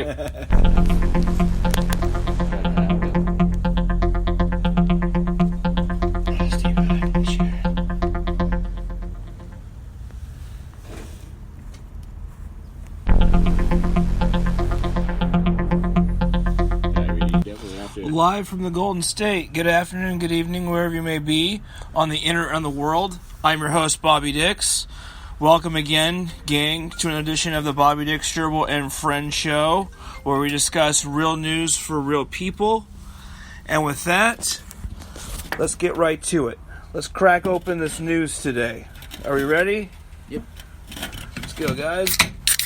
Live from the Golden State. Good afternoon, good evening, wherever you may be on the internet and the world. I'm your host, Bobby Dix. Welcome again, gang, to an edition of the Bobby Dix, Gerbal, and Friends Show, where we discuss real news for real people. And with that, let's get right to it. Let's crack open this news today. Are we ready? Yep. Let's go, guys.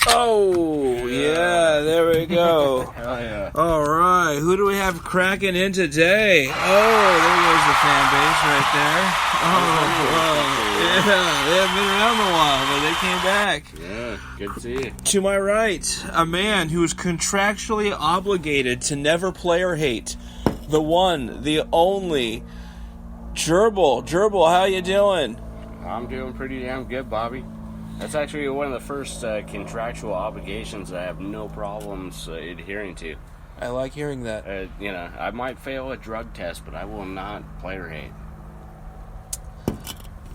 Oh, yeah, there we go. Hell yeah. All right, who do we have cracking in today? Oh, there goes the fan base right there. Oh, wow. Yeah, they haven't been around a while, but they came back. Yeah, good to see you. To my right, a man who is contractually obligated to never play or hate. The one, the only, Gerbal. Gerbal, how you doing? I'm doing pretty damn good, Bobby. That's actually one of the first contractual obligations that I have no problems adhering to. I like hearing that. I might fail a drug test, but I will not play or hate.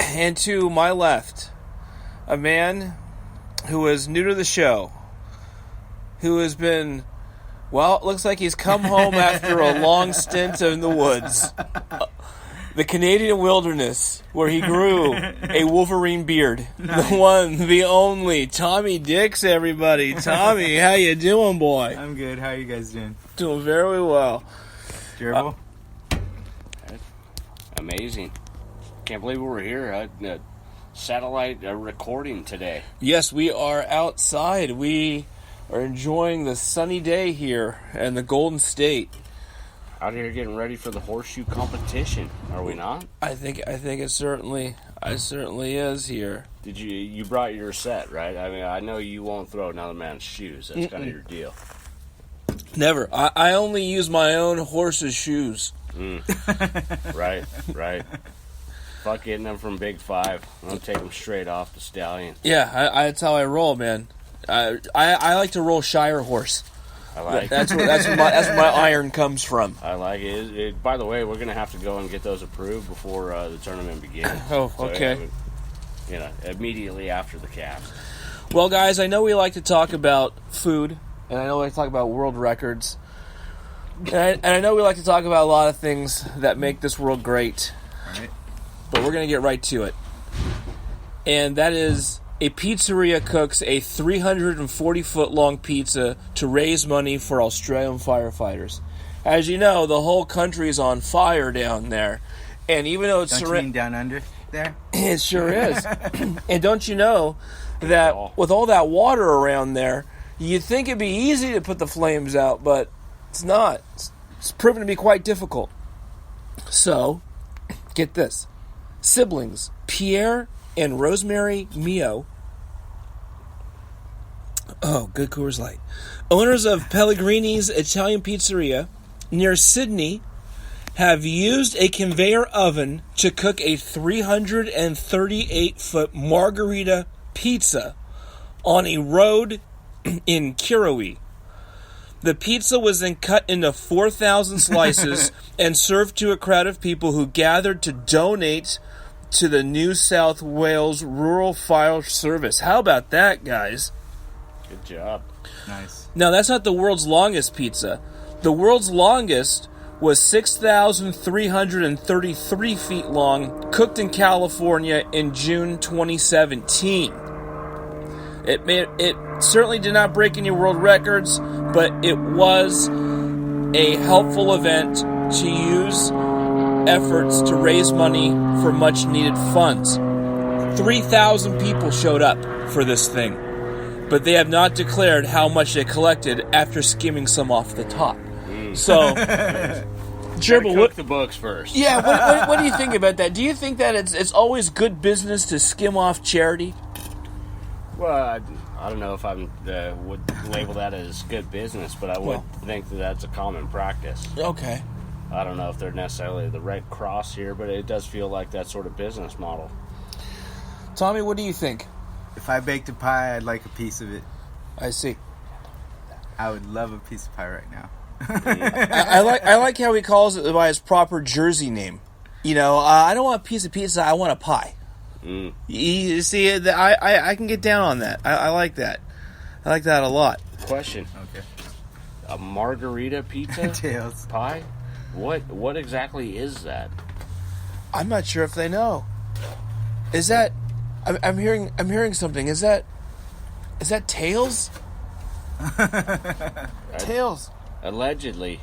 And to my left, a man who is new to the show, who has been, well, it looks like he's come home after a long stint in the woods. The Canadian wilderness, where he grew a Wolverine beard. The one, the only, Tommy Dix, everybody. Tommy, how you doing, boy? I'm good. How are you guys doing? Doing very well. Gerbal? Amazing. Can't believe we're here. Satellite recording today. Yes, we are outside. We are enjoying the sunny day here in the Golden State. Out here getting ready for the horseshoe competition, are we not? I think it certainly is here. Did you brought your set, right? I mean, I know you won't throw another man's shoes. That's kind of your deal. Never. I only use my own horse's shoes. Right. Fuck getting them from Big Five. I'm gonna take them straight off the stallion. Yeah, that's how I roll, man. I like to roll Shire horse. I like that's where my iron comes from. I like it. By the way, we're gonna have to go and get those approved before the tournament begins. Oh, okay. So, immediately after the cast. Well, guys, I know we like to talk about food, and I know we like to talk about world records, and I know we like to talk about a lot of things that make this world great. Right. But we're gonna get right to it, and that is. A pizzeria cooks a 340-foot-long pizza to raise money for Australian firefighters. As you know, the whole country is on fire down there. And even though it's... Don't you mean down under there? It sure is. And don't you know that with all that water around there, you'd think it'd be easy to put the flames out, but it's not. It's proven to be quite difficult. So, get this. Siblings, Pierre and Rosemary Mio, good Coors Light, owners of Pellegrini's Italian Pizzeria near Sydney, have used a conveyor oven to cook a 338-foot margarita pizza on a road in Kirrawee. The pizza was then cut into 4,000 slices and served to a crowd of people who gathered to donate to the New South Wales Rural Fire Service. How about that, guys? Good job. Nice. Now, that's not the world's longest pizza. The world's longest was 6,333 feet long, cooked in California in June 2017. It certainly did not break any world records, but it was a helpful event to use efforts to raise money for much needed funds. 3,000 people showed up for this thing, but they have not declared how much they collected after skimming some off the top. So, Gerbal, cook the books first. Yeah, what do you think about that? Do you think that it's always good business to skim off charity? Well, I don't know if I would label that as good business, but I would think that that's a common practice. Okay. I don't know if they're necessarily the Red Cross here, but it does feel like that sort of business model. Tommy, what do you think? If I baked a pie, I'd like a piece of it. I see. I would love a piece of pie right now. I like how he calls it by his proper Jersey name. I don't want a piece of pizza. I want a pie. You see, I can get down on that. I like that. I like that a lot. Question. Okay. A margarita pizza Tails. pie? What exactly is that? I'm not sure if they know. Is that? I'm hearing something. Is that Tails? Tails. Allegedly,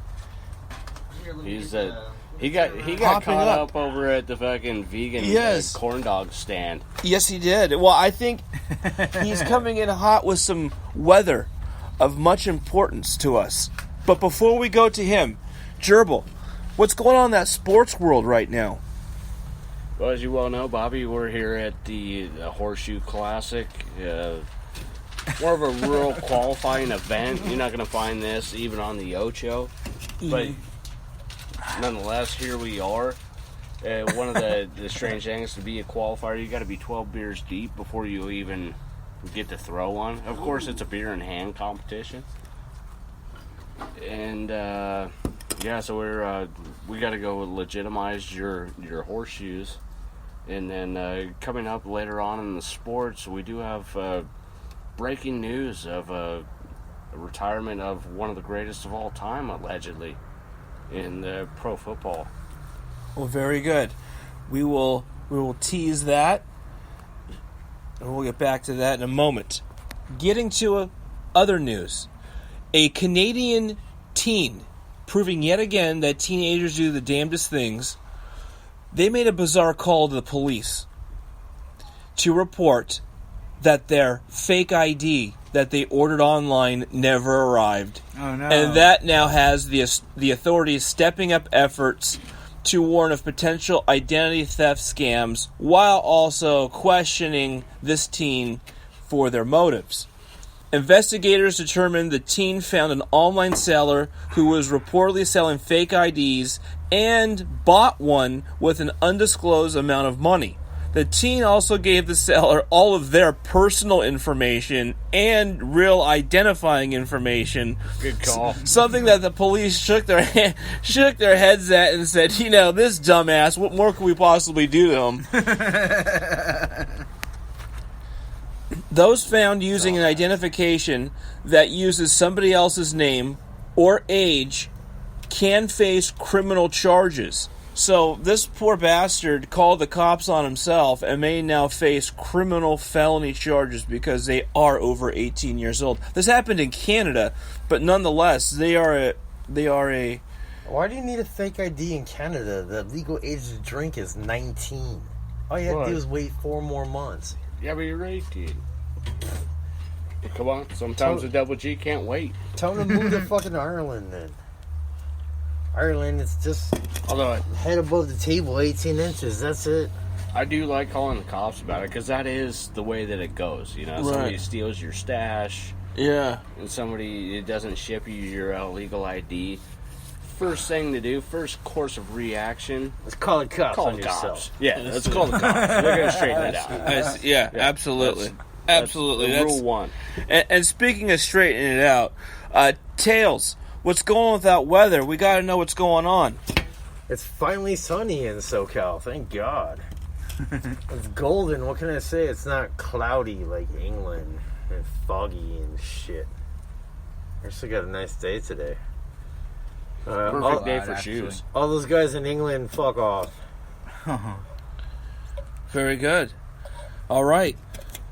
he got Popping caught up. up over at the fucking vegan corn dog stand. Yes, he did. Well, I think he's coming in hot with some weather of much importance to us. But before we go to him, Gerbal, what's going on in that sports world right now? Well, as you well know, Bobby, we're here at the Horseshoe Classic. More of a rural qualifying event. You're not going to find this even on the Ocho. But nonetheless, here we are. One of the strange things to be a qualifier, you got to be 12 beers deep before you even get to throw one. Of course, it's a beer in hand competition. And so we got to go legitimize your horseshoes. And then coming up later on in the sports, we do have breaking news of a retirement of one of the greatest of all time, allegedly, in the pro football. Well, very good. We will tease that, and we'll get back to that in a moment. Getting to other news. A Canadian teen, proving yet again that teenagers do the damnedest things, they made a bizarre call to the police to report that their fake ID that they ordered online never arrived. Oh, no. And that now has the authorities stepping up efforts to warn of potential identity theft scams while also questioning this teen for their motives. Investigators determined the teen found an online seller who was reportedly selling fake IDs and bought one with an undisclosed amount of money. The teen also gave the seller all of their personal information and real identifying information. Good call. Something that the police shook their heads at and said, this dumbass, what more could we possibly do to him? Those found using an identification that uses somebody else's name or age can face criminal charges. So this poor bastard called the cops on himself and may now face criminal felony charges because they are over 18 years old. This happened in Canada, but nonetheless, they are a. Why do you need a fake ID in Canada? The legal age to drink is 19. All you have to do is wait 4 more months. Yeah, but you're 18. Come on, sometimes the double G can't wait. Tell them to move to fucking Ireland then. Ireland, it's just head above the table, 18 inches. That's it. I do like calling the cops about it because that is the way that it goes. Somebody steals your stash. Yeah. And somebody doesn't ship you your legal ID. First thing to do, first course of reaction. Let's call the cops Call on the yourself. cops. Yeah, let's call the cops. They're going to straighten it out. Yeah, absolutely. Absolutely. That's rule one. And speaking of straightening it out, Tails, what's going on with that weather? We got to know what's going on. It's finally sunny in SoCal. Thank God. It's golden. What can I say? It's not cloudy like England and foggy and shit. I still got a nice day today. Perfect day for shoes. All those guys in England, fuck off. Very good. All right.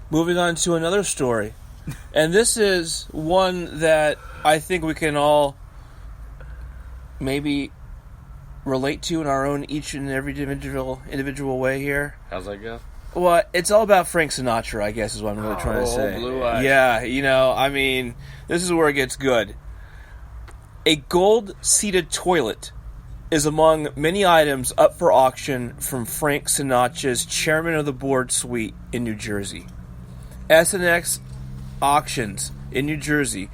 Moving on to another story. And this is one that I think we can all maybe relate to in our own each and every individual way here. How's that go? Well, it's all about Frank Sinatra, I guess, is what I'm really trying to say. Blue eyes. Yeah, this is where it gets good. A gold-seated toilet is among many items up for auction from Frank Sinatra's chairman of the board suite in New Jersey. SNX Auctions in New Jersey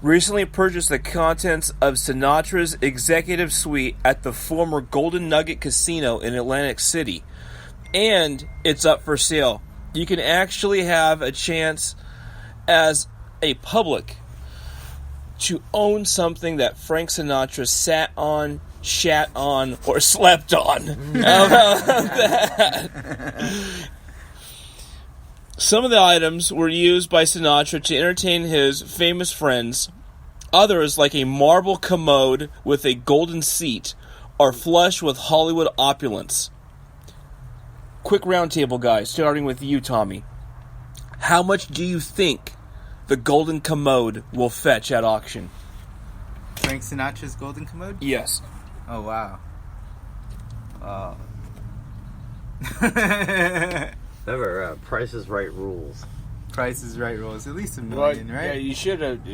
recently purchased the contents of Sinatra's executive suite at the former Golden Nugget Casino in Atlantic City, and it's up for sale. You can actually have a chance as a public to own something that Frank Sinatra sat on, shat on, or slept on. How about that? Some of the items were used by Sinatra to entertain his famous friends. Others, like a marble commode with a golden seat, are flush with Hollywood opulence. Quick roundtable, guys, starting with you, Tommy. How much do you think the golden commode will fetch at auction? Frank Sinatra's golden commode? Yes. Oh, wow. Remember, Price is Right rules. Price is Right rules. At least $1 Well, million, right? yeah, you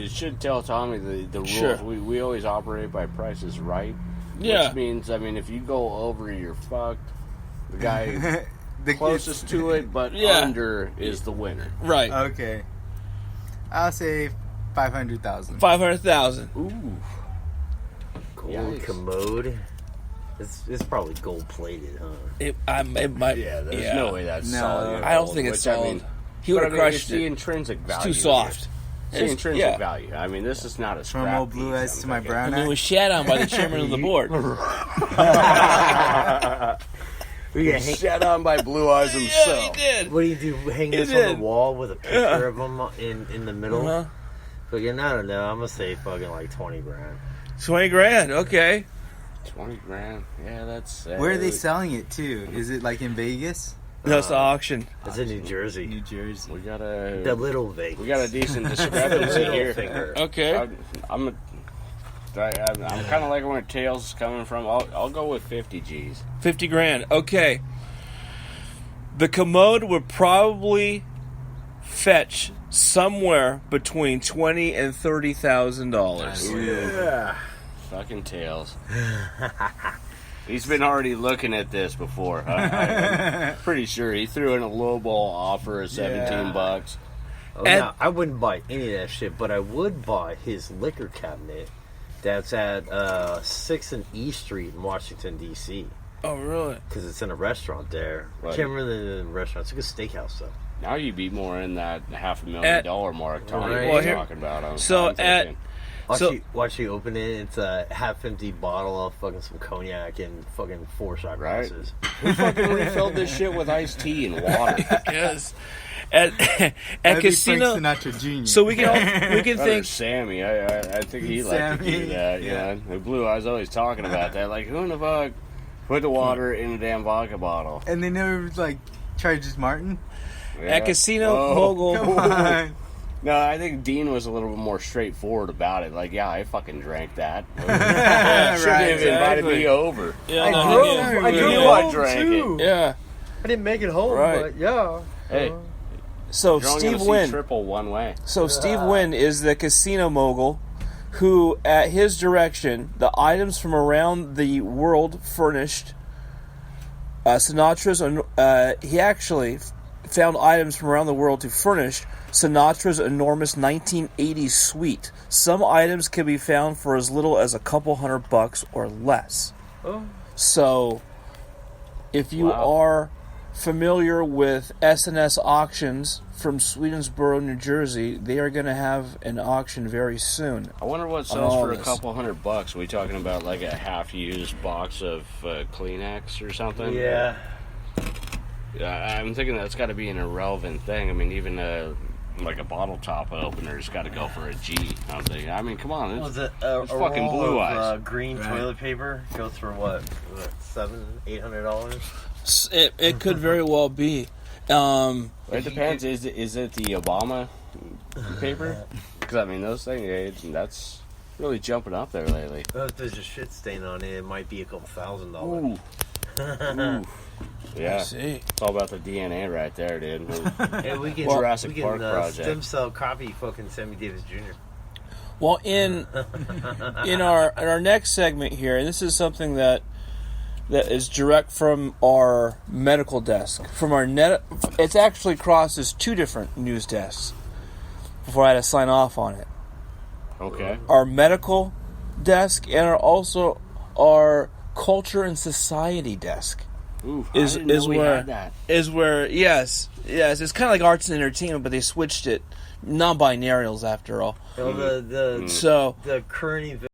should tell Tommy the rules. Sure. We always operate by Price is Right. Yeah. Which means, I mean, if you go over, you're fucked. The guy The closest to it, but Yeah. under is the winner. Right. Okay. I'll say 500,000. 500,000. Ooh. Gold Yikes. commode. It's probably gold plated, huh? It might. Yeah, there's no way that's No. solid. I don't think it's Which, I solid. mean, He would but have I mean, crushed it's the it. intrinsic It's value. too soft. It's the intrinsic yeah. value. I mean, this is not a From scrap old blue piece, eyes I'm to my thinking. brown And it eye. was shat on by the chairman of the board. We gonna hang, Shat on by Blue Eyes Yeah, he himself. did. what do you do? Hang He this on did. the wall with a picture of him in the middle? Uh-huh. Fucking, I don't know. I'm gonna say fucking like 20 grand. 20 grand. Okay. 20 grand. Yeah, that's. Where are they selling it to? Is it like in Vegas? No, it's the auction. It's in New Jersey. New Jersey. We got The a. little Vegas. We got a decent discrepancy Little here. finger. Okay. I'm kind of like where Tails is coming from. I'll go with 50 G's. 50 grand. Okay. The commode would probably fetch somewhere between $20,000 and $30,000. Yeah. Fucking Tails. He's been already looking at this before. I'm pretty sure he threw in a lowball offer of $17. Oh, And- now, I wouldn't buy any of that shit, but I would buy his liquor cabinet that's at 6th and E Street in Washington, D.C. Oh, really? Because it's in a restaurant there. Right. I can't remember the restaurant. It's like a steakhouse, though. Now you be more in that $500,000 mark Tommy Right. was Well, here- talking about. so I'm at- thinking. Watch you open it. It's a half-empty bottle of fucking some cognac and fucking 4 shot Right. glasses. Who fucking refilled this shit with iced tea and water? Yes. At That'd be casino. Frank Sinatra Jr. So we can Think think. Sammy. I think he'd like to do Sammy. that. Yeah. You know, Blue Eyes always talking about that. Like, who in the fuck put the water in a damn vodka bottle? And they never, like, charges Martin? Yeah. At Casino Oh. Mogul. Come on. No, I think Dean was a little bit more straightforward about it. Like, yeah, I fucking drank that. Should Right, have invited exactly. me over. Yeah, I no, drove- he did. I You drove know I home, drank too. it. Yeah. I didn't make it home, Right. but yeah. Hey, So you're only Steve gonna see Wynn. triple one way. So Steve Wynn is the casino mogul who, at his direction, the items from around the world furnished Sinatra's. He actually found items from around the world to furnish Sinatra's enormous 1980s suite. Some items can be found for as little as a couple $100 or less. Oh. So, if you Wow. are familiar with S&S auctions from Swedensboro, New Jersey, they are going to have an auction very soon. I wonder what all sells for a this. couple $100. Are we talking about like a half-used box of Kleenex or something? Yeah. I'm thinking that's got to be an irrelevant thing. I mean, even like a bottle top opener's got to go for a G. I'm thinking. I mean, come on, Was it's, it a fucking roll Blue of, Eyes. green Right. toilet paper goes for what? $700-800? It could very well be. it depends. Is it the Obama paper? Because I mean, those things that's really jumping up there lately. Well, if there's a shit stain on it, it might be a couple $1,000. Ooh. Ooh. Yeah, See. it's all about the DNA right there, dude. Hey, we can, Jurassic we can Park project. stem cell copy fucking Sammy Davis Jr. Well, in our next segment here, and this is something that is direct from our medical desk, from our net. It's actually crosses 2 different news desks. Before I had to sign off on it, Okay. our medical desk and also our culture and society desk. Ooh, is I didn't know we where had that. is where yes it's kind of like arts and entertainment, but they switched it non-binarials after all. You know, the So the current event